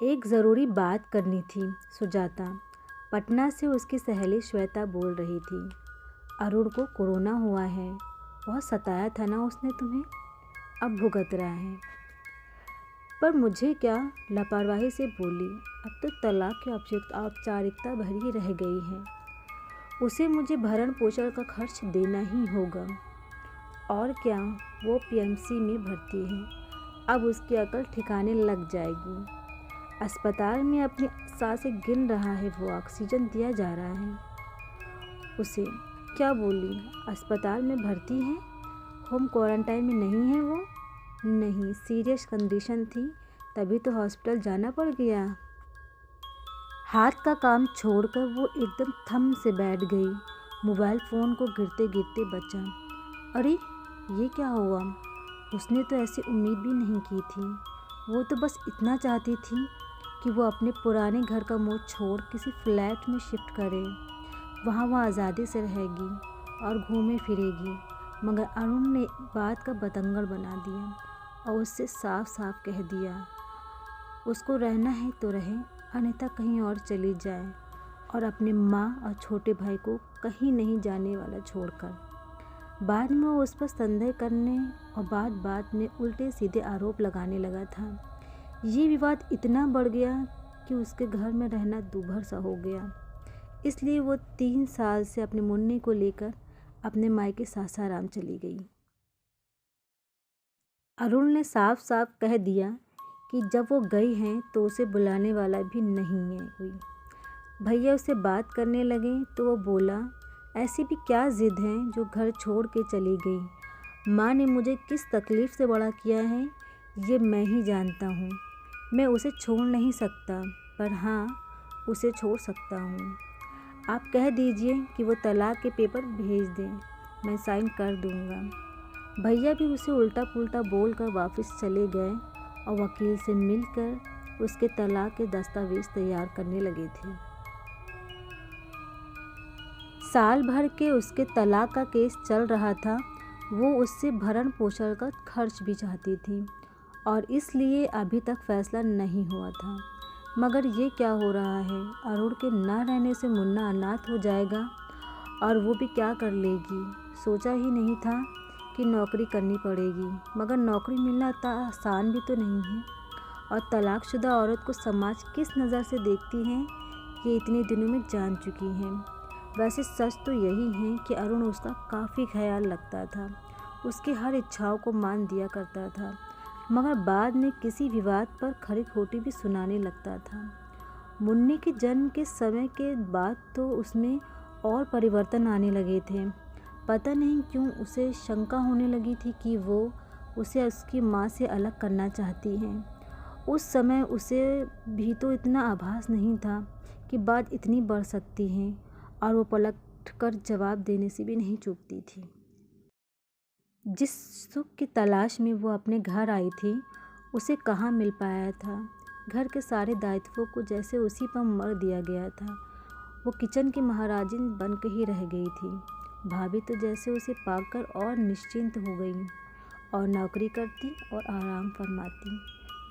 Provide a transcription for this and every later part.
एक ज़रूरी बात करनी थी। सुजाता पटना से उसकी सहेली श्वेता बोल रही थी। अरुण को कोरोना हुआ है। बहुत सताया था ना उसने तुम्हें, अब भुगत रहा है। पर मुझे क्या, लापरवाही से बोली। अब तो तलाक की औपचारिकता भरी रह गई है। उसे मुझे भरण पोषण का खर्च देना ही होगा। और क्या, वो पीएमसी में भर्ती है। अब उसकी अकल ठिकाने लग जाएगी। अस्पताल में अपनी सांसें गिन रहा है। वो ऑक्सीजन दिया जा रहा है उसे। क्या बोली, अस्पताल में भर्ती है, होम क्वारंटाइन में नहीं है वो? नहीं, सीरियस कंडीशन थी, तभी तो हॉस्पिटल जाना पड़ गया। हाथ का काम छोड़कर वो एकदम थम से बैठ गई। मोबाइल फ़ोन को गिरते गिरते बचा। अरे ये क्या हुआ? उसने तो ऐसी उम्मीद भी नहीं की थी। वो तो बस इतना चाहती थी कि वो अपने पुराने घर का मोह छोड़ किसी फ्लैट में शिफ्ट करे। वहाँ वो आज़ादी से रहेगी और घूमे फिरेगी। मगर अरुण ने बात का बतंगड़ बना दिया और उससे साफ साफ कह दिया, उसको रहना है तो रहे, अन्यथा कहीं और चली जाए, और अपने माँ और छोटे भाई को कहीं नहीं जाने वाला छोड़कर। बाद में वो उस पर संदेह करने और बात बात में उल्टे सीधे आरोप लगाने लगा था। ये विवाद इतना बढ़ गया कि उसके घर में रहना दूभर सा हो गया। इसलिए वो 3 साल से अपने मुन्नी को लेकर अपने मायके सासाराम चली गई। अरुण ने साफ साफ कह दिया कि जब वो गई हैं तो उसे बुलाने वाला भी नहीं है कोई। भैया उससे बात करने लगे तो वो बोला, ऐसी भी क्या ज़िद है जो घर छोड़ के चली गई? माँ ने मुझे किस तकलीफ़ से बड़ा किया है ये मैं ही जानता हूँ। मैं उसे छोड़ नहीं सकता, पर हाँ, उसे छोड़ सकता हूँ। आप कह दीजिए कि वो तलाक के पेपर भेज दें, मैं साइन कर दूँगा। भैया भी उसे उल्टा पुल्टा बोलकर वापस चले गए और वकील से मिलकर उसके तलाक के दस्तावेज तैयार करने लगे थे। साल भर के उसके तलाक का केस चल रहा था। वो उससे भरण पोषण का खर्च भी चाहती थी और इसलिए अभी तक फैसला नहीं हुआ था। मगर ये क्या हो रहा है? अरुण के न रहने से मुन्ना अनाथ हो जाएगा और वो भी क्या कर लेगी? सोचा ही नहीं था कि नौकरी करनी पड़ेगी, मगर नौकरी मिलना इतना आसान भी तो नहीं है। और तलाकशुदा औरत को समाज किस नज़र से देखती है ये इतने दिनों में जान चुकी हैं। वैसे सच तो यही है कि अरुण उसका काफ़ी ख्याल रखता था, उसकी हर इच्छाओं को मान दिया करता था, मगर बाद में किसी विवाद पर खरी खोटी भी सुनाने लगता था। मुन्नी के जन्म के समय के बाद तो उसमें और परिवर्तन आने लगे थे। पता नहीं क्यों उसे शंका होने लगी थी कि वो उसे उसकी माँ से अलग करना चाहती हैं। उस समय उसे भी तो इतना आभास नहीं था कि बात इतनी बढ़ सकती है, और वो पलट कर जवाब देने से भी नहीं चूकती थी। जिस सुख की तलाश में वो अपने घर आई थी, उसे कहाँ मिल पाया था। घर के सारे दायित्वों को जैसे उसी पर मर दिया गया था। वो किचन की महाराजिन बन के ही रह गई थी। भाभी तो जैसे उसे पाकर और निश्चिंत हो गई और नौकरी करती और आराम फरमाती।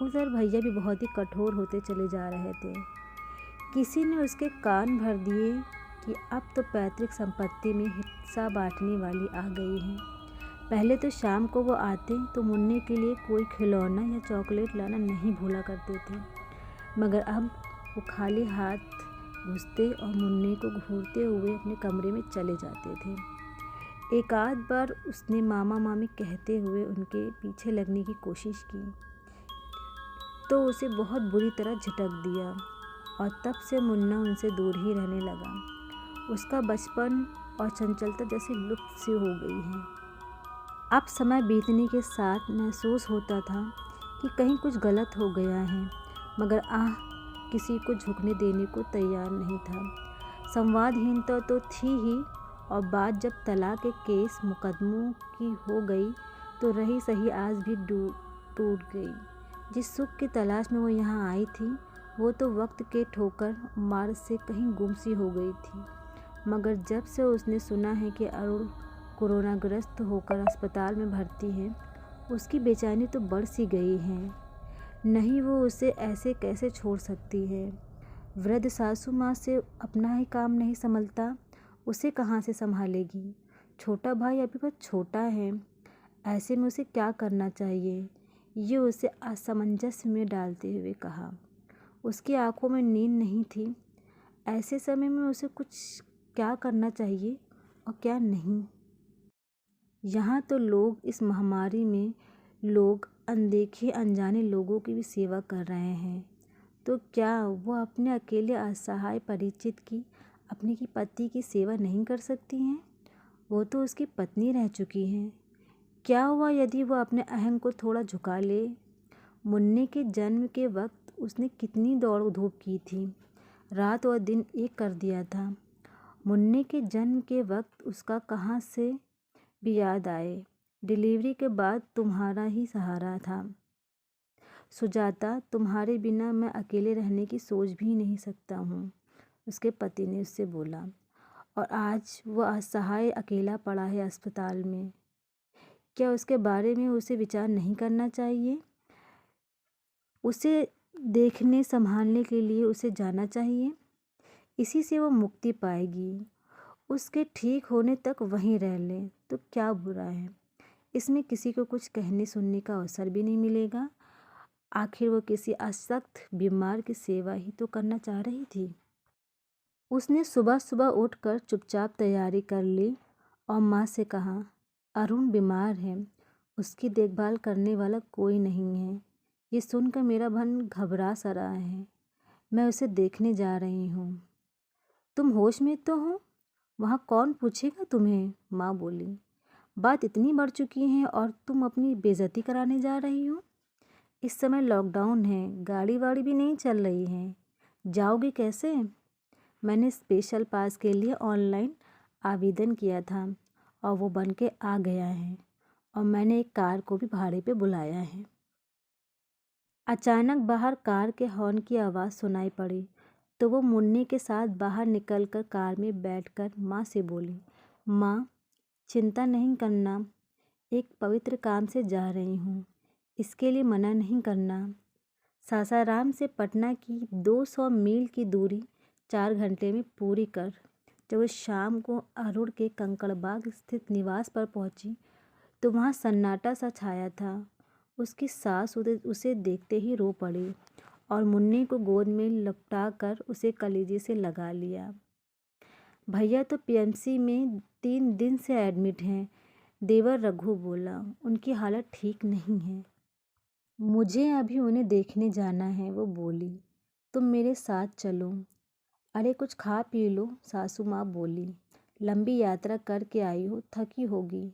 उधर भैया भी बहुत ही कठोर होते चले जा रहे थे। किसी ने उसके कान भर दिए कि अब तो पैतृक संपत्ति में हिस्सा बांटने वाली आ गई है। पहले तो शाम को वो आते तो मुन्ने के लिए कोई खिलौना या चॉकलेट लाना नहीं भूला करते थे, मगर अब वो खाली हाथ घुसते और मुन्ने को घूरते हुए अपने कमरे में चले जाते थे। एक आध बार उसने मामा मामी कहते हुए उनके पीछे लगने की कोशिश की तो उसे बहुत बुरी तरह झटक दिया, और तब से मुन्ना उनसे दूर ही रहने लगा। उसका बचपन और चंचलता जैसे लुप्त सी हो गई है। अब समय बीतने के साथ महसूस होता था कि कहीं कुछ गलत हो गया है, मगर किसी को झुकने देने को तैयार नहीं था। संवादहीनता तो थी ही, और बात जब तलाक के केस मुकदमों की हो गई तो रही सही आज भी टूट गई। जिस सुख की तलाश में वो यहाँ आई थी, वो तो वक्त के ठोकर मार से कहीं गुम सी हो गई थी। मगर जब से उसने सुना है कि अरुण कोरोनाग्रस्त होकर अस्पताल में भर्ती है, उसकी बेचैनी तो बढ़ सी गई है। नहीं, वो उसे ऐसे कैसे छोड़ सकती है। वृद्ध सासू माँ से अपना ही काम नहीं संभलता, उसे कहाँ से संभालेगी। छोटा भाई अभी बहुत छोटा है, ऐसे में उसे क्या करना चाहिए, ये उसे असमंजस में डालते हुए कहा। उसकी आंखों में नींद नहीं थी। ऐसे समय में उसे कुछ क्या करना चाहिए और क्या नहीं। यहाँ तो लोग इस महामारी में लोग अनदेखे अनजाने लोगों की भी सेवा कर रहे हैं, तो क्या वो अपने अकेले असहाय परिचित की अपने की पति की सेवा नहीं कर सकती हैं। वो तो उसकी पत्नी रह चुकी हैं। क्या हुआ यदि वो अपने अहम को थोड़ा झुका ले। मुन्ने के जन्म के वक्त उसने कितनी दौड़ धूप की थी, रात और दिन एक कर दिया था। मुन्ने के जन्म के वक्त उसका कहाँ से भी याद आए। डिलीवरी के बाद तुम्हारा ही सहारा था सुजाता, तुम्हारे बिना मैं अकेले रहने की सोच भी नहीं सकता हूँ, उसके पति ने उससे बोला। और आज वह असहाय अकेला पड़ा है अस्पताल में। क्या उसके बारे में उसे विचार नहीं करना चाहिए। उसे देखने संभालने के लिए उसे जाना चाहिए। इसी से वो मुक्ति पाएगी। उसके ठीक होने तक वहीं रह ले तो क्या बुरा है। इसमें किसी को कुछ कहने सुनने का अवसर भी नहीं मिलेगा। आखिर वो किसी असक्त बीमार की सेवा ही तो करना चाह रही थी। उसने सुबह सुबह उठकर चुपचाप तैयारी कर ली और माँ से कहा, अरुण बीमार है, उसकी देखभाल करने वाला कोई नहीं है। ये सुनकर मेरा मन घबरा सा रहा है। मैं उसे देखने जा रही हूँ। तुम होश में तो हो, वहाँ कौन पूछेगा तुम्हें, माँ बोली। बात इतनी बढ़ चुकी है और तुम अपनी बेइज्जती कराने जा रही हो। इस समय लॉकडाउन है, गाड़ी वाड़ी भी नहीं चल रही है, जाओगे कैसे। मैंने स्पेशल पास के लिए ऑनलाइन आवेदन किया था और वो बन के आ गया है, और मैंने एक कार को भी भाड़े पे बुलाया है। अचानक बाहर कार के हॉर्न की आवाज़ सुनाई पड़ी तो वो मुन्ने के साथ बाहर निकलकर कार में बैठकर माँ से बोली, माँ चिंता नहीं करना, एक पवित्र काम से जा रही हूँ, इसके लिए मना नहीं करना। सासाराम से पटना की 200 मील की दूरी 4 घंटे में पूरी कर। जब वो शाम को अरुण के कंकड़बाग स्थित निवास पर पहुंची तो वहाँ सन्नाटा सा छाया था। उसकी सास उसे देखते ही रो पड़ी और मुन्ने को गोद में लपटा कर उसे कलेजे से लगा लिया। भैया तो पीएमसी में 3 दिन से एडमिट हैं, देवर रघु बोला। उनकी हालत ठीक नहीं है। मुझे अभी उन्हें देखने जाना है, वो बोली। तुम मेरे साथ चलो। अरे कुछ खा पी लो, सासू माँ बोली। लंबी यात्रा करके आई हो, थकी होगी।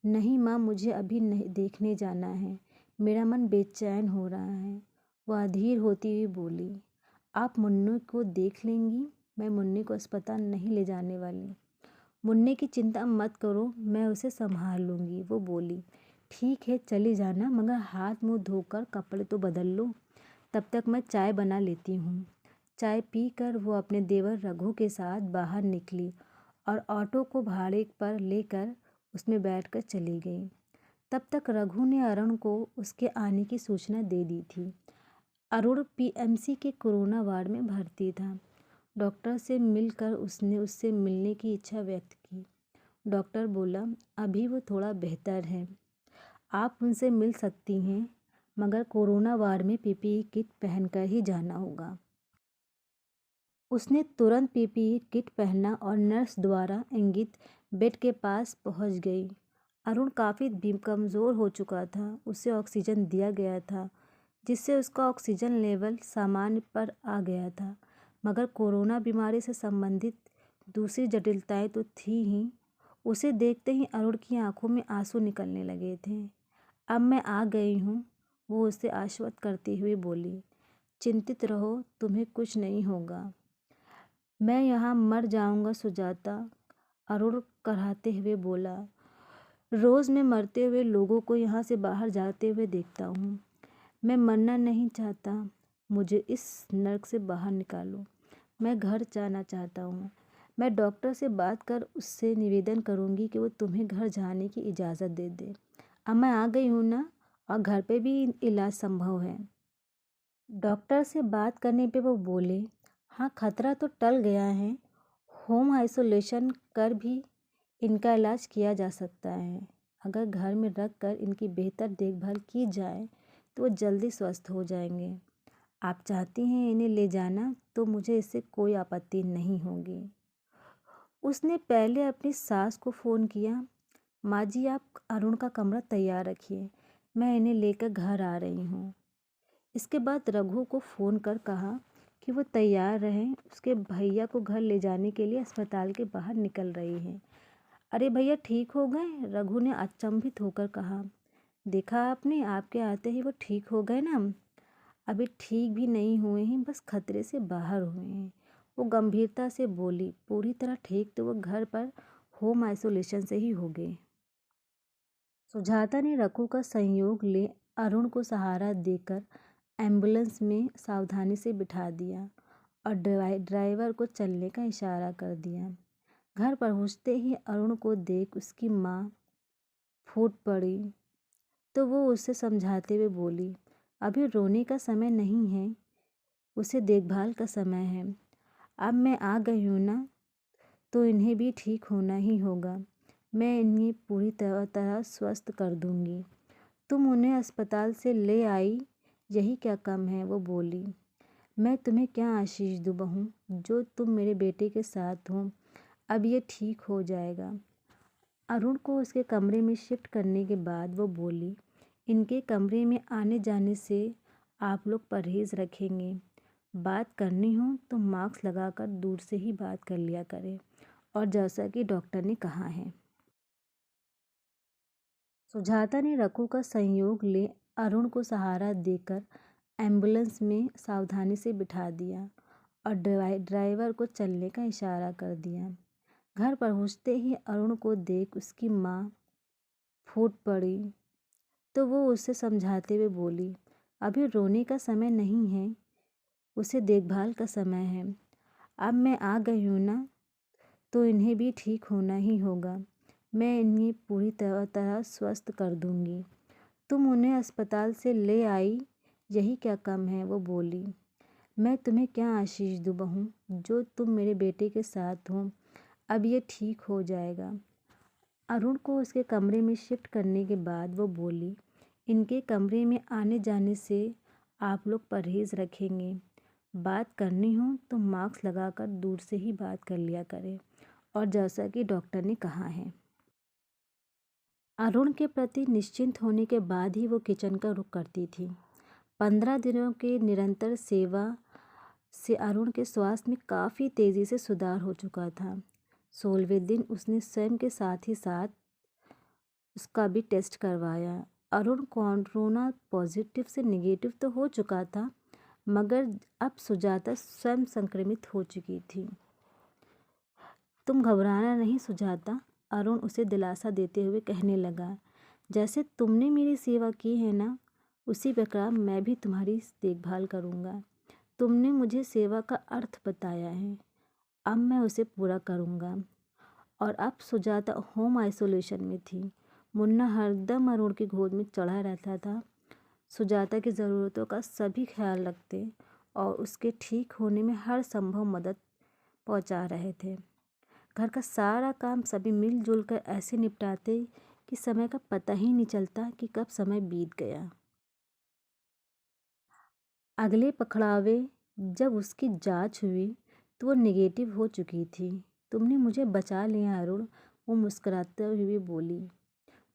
नहीं माँ, मुझे अभी नहीं देखने जाना है, मेरा मन बेचैन हो रहा है, वह अधीर होती हुई बोली। आप मुन्ने को देख लेंगी, मैं मुन्ने को अस्पताल नहीं ले जाने वाली। मुन्ने की चिंता मत करो, मैं उसे संभाल लूँगी, वो बोली। ठीक है चली जाना, मगर हाथ मुंह धोकर कपड़े तो बदल लो, तब तक मैं चाय बना लेती हूँ। चाय पीकर वो अपने देवर रघु के साथ बाहर निकली और ऑटो को भाड़े पर लेकर उसमें बैठकर चली गई। तब तक रघु ने अरुण को उसके आने की सूचना दे दी थी। अरुण पीएमसी के कोरोना वार्ड में भर्ती था। डॉक्टर से मिलकर उसने उससे मिलने की इच्छा व्यक्त की। डॉक्टर बोला, अभी वो थोड़ा बेहतर है, आप उनसे मिल सकती हैं, मगर कोरोना वार्ड में पीपीई किट पहनकर ही जाना होगा। उसने तुरंत पीपीई किट पहना और नर्स द्वारा इंगित बेड के पास पहुंच गई। अरुण काफ़ी कमज़ोर हो चुका था। उसे ऑक्सीजन दिया गया था, जिससे उसका ऑक्सीजन लेवल सामान्य पर आ गया था, मगर कोरोना बीमारी से संबंधित दूसरी जटिलताएं तो थी ही। उसे देखते ही अरुण की आंखों में आंसू निकलने लगे थे। अब मैं आ गई हूँ, वो उसे आश्वस्त करते हुए बोली। चिंतित रहो, तुम्हें कुछ नहीं होगा। मैं यहाँ मर जाऊँगा सुजाता, अरुण कराहते हुए बोला। रोज़ मैं मरते हुए लोगों को यहाँ से बाहर जाते हुए देखता हूँ। मैं मरना नहीं चाहता, मुझे इस नर्क से बाहर निकालो। मैं घर जाना चाहता हूँ। मैं डॉक्टर से बात कर उससे निवेदन करूँगी कि वो तुम्हें घर जाने की इजाज़त दे दे। अब मैं आ गई हूँ ना, और घर पे भी इलाज संभव है। डॉक्टर से बात करने पे वो बोले, हाँ खतरा तो टल गया है, होम आइसोलेशन कर भी इनका इलाज किया जा सकता है। अगर घर में रख कर इनकी बेहतर देखभाल की जाए तो वो जल्दी स्वस्थ हो जाएंगे। आप चाहती हैं इन्हें ले जाना तो मुझे इससे कोई आपत्ति नहीं होगी। उसने पहले अपनी सास को फ़ोन किया, माँ जी आप अरुण का कमरा तैयार रखिए, मैं इन्हें लेकर घर आ रही हूँ। इसके बाद रघु को फ़ोन कर कहा कि वो तैयार रहें, उसके भैया को घर ले जाने के लिए अस्पताल के बाहर निकल रही हैं। अरे भैया ठीक हो गए? रघु ने अचंभित होकर कहा। देखा आपने, आपके आते ही वो ठीक हो गए ना। अभी ठीक भी नहीं हुए हैं, बस खतरे से बाहर हुए हैं। वो गंभीरता से बोली, पूरी तरह ठीक तो वो घर पर होम आइसोलेशन से ही हो गए। सुजाता ने रघु का संयोग ले अरुण को सहारा देकर एम्बुलेंस में सावधानी से बिठा दिया और ड्राइवर को चलने का इशारा कर दिया। घर पहुंचते ही अरुण को देख उसकी माँ फूट पड़ी तो वो उसे समझाते हुए बोली, अभी रोने का समय नहीं है, उसे देखभाल का समय है। अब मैं आ गई हूँ ना, तो इन्हें भी ठीक होना ही होगा। मैं इन्हें पूरी तरह स्वस्थ कर दूंगी। तुम उन्हें अस्पताल से ले आई, यही क्या कम है? वो बोली। मैं तुम्हें क्या आशीष दूँ बहू, जो तुम मेरे बेटे के साथ हो। अब ये ठीक हो जाएगा। अरुण को उसके कमरे में शिफ्ट करने के बाद वो बोली, इनके कमरे में आने जाने से आप लोग परहेज़ रखेंगे। बात करनी हो तो मास्क लगाकर दूर से ही बात कर लिया करें, और जैसा कि डॉक्टर ने कहा है। सुजाता ने रघु का संयोग ले अरुण को सहारा देकर एम्बुलेंस में सावधानी से बिठा दिया और ड्राइवर को चलने का इशारा कर दिया। घर पहुंचते ही अरुण को देख उसकी माँ फूट पड़ी तो वो उसे समझाते हुए बोली, अभी रोने का समय नहीं है, उसे देखभाल का समय है। अब मैं आ गई हूँ ना, तो इन्हें भी ठीक होना ही होगा। मैं इन्हें पूरी तरह स्वस्थ कर दूंगी। तुम उन्हें अस्पताल से ले आई, यही क्या कम है? वो बोली। मैं तुम्हें क्या आशीष दूँ बहू, जो तुम मेरे बेटे के साथ हो। अब ये ठीक हो जाएगा। अरुण को उसके कमरे में शिफ्ट करने के बाद वो बोली, इनके कमरे में आने जाने से आप लोग परहेज़ रखेंगे। बात करनी हो तो मास्क लगाकर दूर से ही बात कर लिया करें, और जैसा कि डॉक्टर ने कहा है। अरुण के प्रति निश्चिंत होने के बाद ही वो किचन का रुख करती थी। 15 दिनों के निरंतर सेवा से अरुण के स्वास्थ्य में काफ़ी तेज़ी से सुधार हो चुका था। 16वें दिन उसने स्वयं के साथ ही साथ उसका भी टेस्ट करवाया। अरुण कोरोना पॉजिटिव से नेगेटिव तो हो चुका था, मगर अब सुजाता स्वयं संक्रमित हो चुकी थी। तुम घबराना नहीं सुजाता, अरुण उसे दिलासा देते हुए कहने लगा। जैसे तुमने मेरी सेवा की है ना, उसी प्रकार मैं भी तुम्हारी देखभाल करूँगा। तुमने मुझे सेवा का अर्थ बताया है, अब मैं उसे पूरा करूँगा। और अब सुजाता होम आइसोलेशन में थी। मुन्ना हरदम अरुण की गोद में चढ़ा रहता था, सुजाता की ज़रूरतों का सभी ख्याल रखते और उसके ठीक होने में हर संभव मदद पहुंचा रहे थे। घर का सारा काम सभी मिलजुल कर ऐसे निपटाते कि समय का पता ही नहीं चलता कि कब समय बीत गया। अगले पखड़ावे जब उसकी जांच हुई तो वो नेगेटिव हो चुकी थी। तुमने मुझे बचा लिया अरुण, वो मुस्कुराते हुए बोली।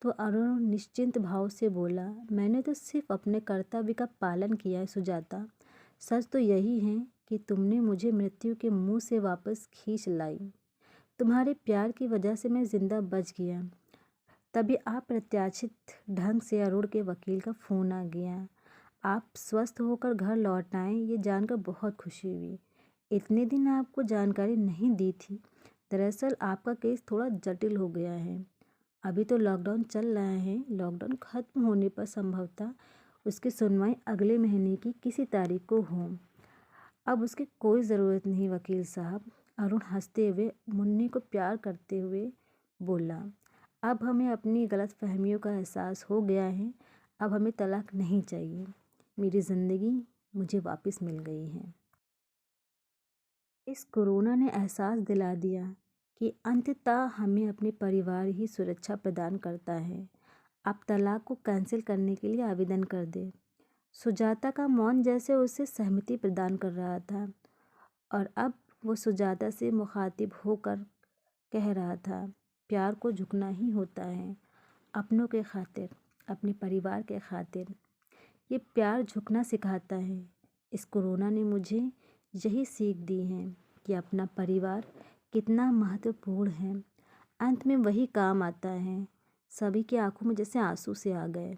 तो अरुण निश्चिंत भाव से बोला, मैंने तो सिर्फ अपने कर्तव्य का पालन किया है सुजाता। सच तो यही है कि तुमने मुझे मृत्यु के मुंह से वापस खींच लाई। तुम्हारे प्यार की वजह से मैं जिंदा बच गया। तभी अप्रत्याशित ढंग से अरुण के वकील का फ़ोन आ गया। आप स्वस्थ होकर घर लौट आए, ये जानकर बहुत खुशी हुई। इतने दिन आपको जानकारी नहीं दी थी। दरअसल आपका केस थोड़ा जटिल हो गया है। अभी तो लॉकडाउन चल रहा है, लॉकडाउन खत्म होने पर संभवतः उसकी सुनवाई अगले महीने की किसी तारीख को हो। अब उसकी कोई ज़रूरत नहीं वकील साहब, अरुण हंसते हुए मुन्नी को प्यार करते हुए बोला। अब हमें अपनी गलतफहमियों का एहसास हो गया है, अब हमें तलाक नहीं चाहिए। मेरी ज़िंदगी मुझे वापस मिल गई हैं। इस कोरोना ने एहसास दिला दिया कि अंततः हमें अपने परिवार ही सुरक्षा प्रदान करता है। आप तलाक को कैंसिल करने के लिए आवेदन कर दें। सुजाता का मौन जैसे उसे सहमति प्रदान कर रहा था और अब वो सुजाता से मुखातिब होकर कह रहा था, प्यार को झुकना ही होता है, अपनों के खातिर, अपने परिवार के खातिर। ये प्यार झुकना सिखाता है। इस कोरोना ने मुझे यही सीख दी है कि अपना परिवार कितना महत्वपूर्ण है। अंत में वही काम आता है। सभी की आंखों में जैसे आंसू से आ गए।